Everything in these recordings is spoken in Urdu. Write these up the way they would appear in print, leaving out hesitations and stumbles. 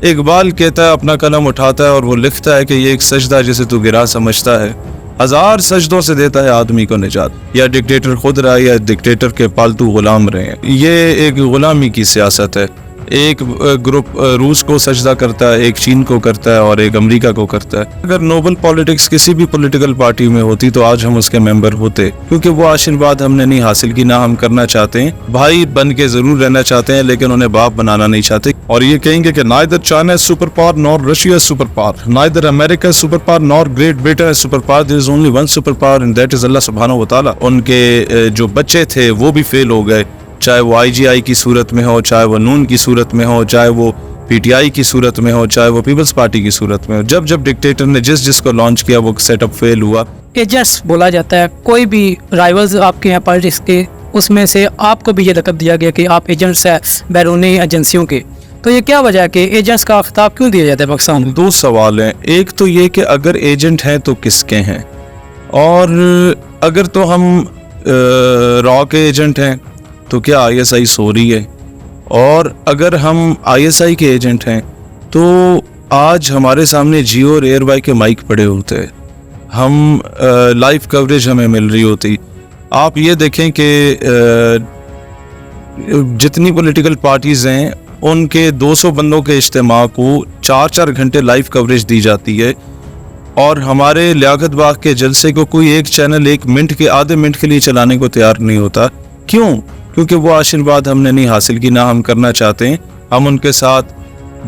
اقبال کہتا ہے اپنا قلم اٹھاتا ہے اور وہ لکھتا ہے کہ یہ ایک سجدہ جسے تو گرا سمجھتا ہے، ہزار سجدوں سے دیتا ہے آدمی کو نجات۔ یا ڈکٹیٹر خود رہا یا ڈکٹیٹر کے پالتو غلام رہے ہیں، یہ ایک غلامی کی سیاست ہے۔ ایک گروپ روس کو سجدہ کرتا ہے، ایک چین کو کرتا ہے اور ایک امریکہ کو کرتا ہے۔ اگر نوبل پالیٹکس کسی بھی پولیٹیکل پارٹی میں ہوتی تو آج ہم اس کے ممبر ہوتے، کیونکہ وہ آشیرواد ہم نے نہیں حاصل کی، نہ ہم کرنا چاہتے ہیں۔ بھائی بن کے ضرور رہنا چاہتے ہیں لیکن انہیں باپ بنانا نہیں چاہتے، اور یہ کہیں گے کہ neither China is super power nor Russia is super power, neither America is super power nor Great Britain is super power, there is only one super power and that is اللہ سبحانہ و تعالیٰ۔ ان کے جو بچے تھے وہ بھی فیل ہو گئے، چاہے وہ آئی جی آئی کی صورت میں ہو، چاہے وہ نون کی صورت میں ہو، چاہے وہ پی ٹی آئی کی صورت میں ہو، چاہے وہ پیپلز پارٹی کی صورت میں ہو۔ جب ڈکٹیٹر نے جس کو لانچ کیا وہ سیٹ اپ فیل ہوا۔ ایجنٹس بولا جاتا ہے، کوئی بھی رائیولز آپ کے یہاں پالیٹکس کے، اس میں سے آپ کو بھی یہ لقب دیا گیا کہ آپ ایجنٹس ہیں بیرونی ایجنسیوں کے، تو یہ کیا وجہ ہے کہ ایجنٹس کا خطاب کیوں دیا جاتا ہے پاکستان میں؟ دو سوال ہیں، ایک تو یہ کہ اگر ایجنٹ ہیں تو کس کے ہیں، اور اگر تو ہم را کے ایجنٹ ہیں تو کیا آئی ایس آئی سو رہی ہے، اور اگر ہم آئی ایس آئی کے ایجنٹ ہیں تو آج ہمارے سامنے جیو اور ایئر وائی کے مائک پڑے ہوتے، ہم لائیو کوریج ہمیں مل رہی ہوتی۔ آپ یہ دیکھیں کہ جتنی پولیٹیکل پارٹیز ہیں ان کے 200 بندوں کے اجتماع کو 4 گھنٹے لائیو کوریج دی جاتی ہے، اور ہمارے لیاقت باغ کے جلسے کو کوئی ایک چینل 1 منٹ کے آدھے منٹ کے لیے چلانے کو تیار نہیں ہوتا۔ کیوں؟ کیونکہ وہ آشیرواد ہم نے نہیں حاصل کی، نہ ہم کرنا چاہتے ہیں۔ ہم ان کے ساتھ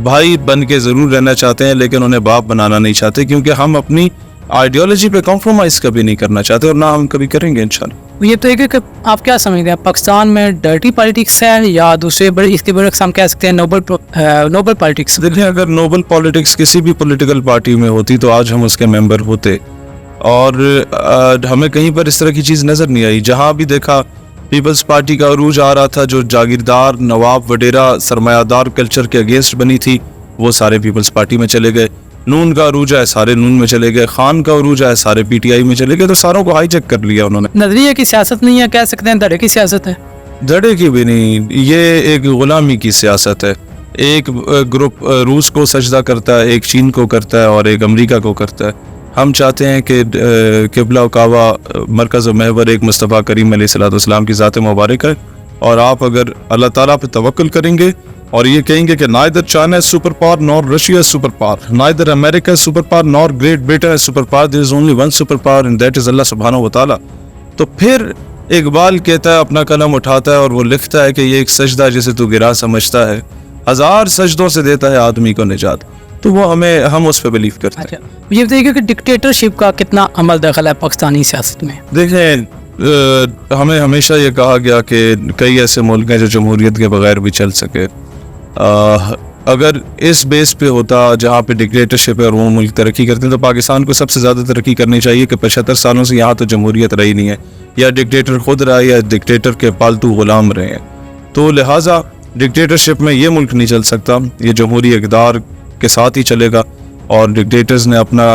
بھائی بن کے ضرور رہنا چاہتے ہیں لیکن انہیں باپ بنانا نہیں چاہتے، کیونکہ ہم اپنی آئیڈیالوجی پہ کمپرومائز کبھی نہیں کرنا چاہتے، اور نہ ہم کبھی کریں گے انشاءاللہ۔ یہ تو ایک کہ آپ کیا سمجھتے ہیں پاکستان میں ڈرٹی پالیٹکس ہے یا دوسرے اس کے برعکس ہم کہہ سکتے ہیں نوبل پالیٹکس؟ دیکھیں، اگر نوبل پالیٹکس کسی بھی پولیٹیکل پارٹی میں ہوتی تو آج ہم اس کے ممبر ہوتے، اور ہمیں کہیں پر اس طرح کی چیز نظر نہیں آئی۔ جہاں بھی دیکھا پیپلز پارٹی کا عروج آ رہا تھا، جو جاگیردار نواب وڈیرا سرمایہ دار کلچر کے اگینسٹ بنی تھی، وہ سارے پیپلز پارٹی میں چلے گئے۔ نون کا عروج ہے، سارے نون میں چلے گئے۔ خان کا عروج ہے، سارے پی ٹی آئی میں چلے گئے، تو ساروں کو ہائی چیک کر لیا انہوں نے۔ نظریے کی سیاست نہیں ہے، کہہ سکتے ہیں دھڑے کی سیاست ہے۔ دھڑے کی بھی نہیں، یہ ایک غلامی کی سیاست ہے۔ ایک گروپ روس کو سجدہ کرتا ہے، ایک چین کو کرتا ہے اور ایک امریکہ کو کرتا ہے۔ ہم چاہتے ہیں کہ قبلہ و کعبہ مرکز و محور ایک مصطفیٰ کریم علیہ الصلوۃ والسلام کی ذات مبارک ہے، اور آپ اگر اللہ تعالیٰ پہ توکل کریں گے اور یہ کہیں گے کہ neither China is super power nor Russia is super power, neither America is super power nor Great Britain is super power, there is only one super power and that is اللہ سبحانہ و تعالیٰ، تو پھر اقبال کہتا ہے اپنا قلم اٹھاتا ہے اور وہ لکھتا ہے کہ یہ ایک سجدہ جسے تو گرا سمجھتا ہے، ہزار سجدوں سے دیتا ہے آدمی کو نجات، تو وہ ہم اس پہ بلیو کرتے ہیں۔ یہ بتائیے کہ ڈکٹیٹرشپ کا کتنا عمل دخل ہے پاکستانی سیاست میں؟ دیکھیں، ہمیں ہمیشہ یہ کہا گیا کہ کئی ایسے ملک ہیں جو جمہوریت کے بغیر بھی چل سکے۔ اگر اس بیس پہ ہوتا جہاں پہ ڈکٹیٹرشپ ہے اور وہ ملک ترقی کرتے ہیں، تو پاکستان کو سب سے زیادہ ترقی کرنی چاہیے کہ 75 سالوں سے یہاں تو جمہوریت رہی نہیں ہے، یا ڈکٹیٹر خود رہا یا ڈکٹیٹر کے پالتو غلام رہے ہیں، تو لہٰذا ڈکٹیٹرشپ میں یہ ملک نہیں چل سکتا، یہ جمہوری اقدار کے ساتھ ہی چلے گا، اور ڈکٹیٹرز نے اپنا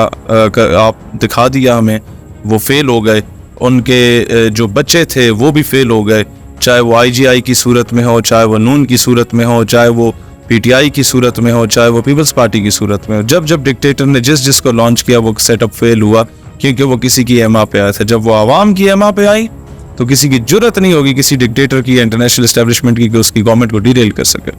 آپ دکھا دیا ہمیں، وہ فیل ہو گئے، ان کے جو بچے تھے وہ بھی فیل ہو گئے، چاہے وہ آئی جی آئی کی صورت میں ہو، چاہے وہ نون کی صورت میں ہو، چاہے وہ پی ٹی آئی کی صورت میں ہو، چاہے وہ پیپلز پارٹی کی صورت میں ہو۔ جب ڈکٹیٹر نے جس کو لانچ کیا وہ سیٹ اپ فیل ہوا، کیونکہ وہ کسی کی ایما پہ آیا تھا۔ جب وہ عوام کی ایما پہ آئی تو کسی کی جرت نہیں ہوگی کسی ڈکٹیٹر کی یا انٹرنیشنل اسٹیبلشمنٹ کی کہ اس کی گورنمنٹ کو ڈیریل کر سکے۔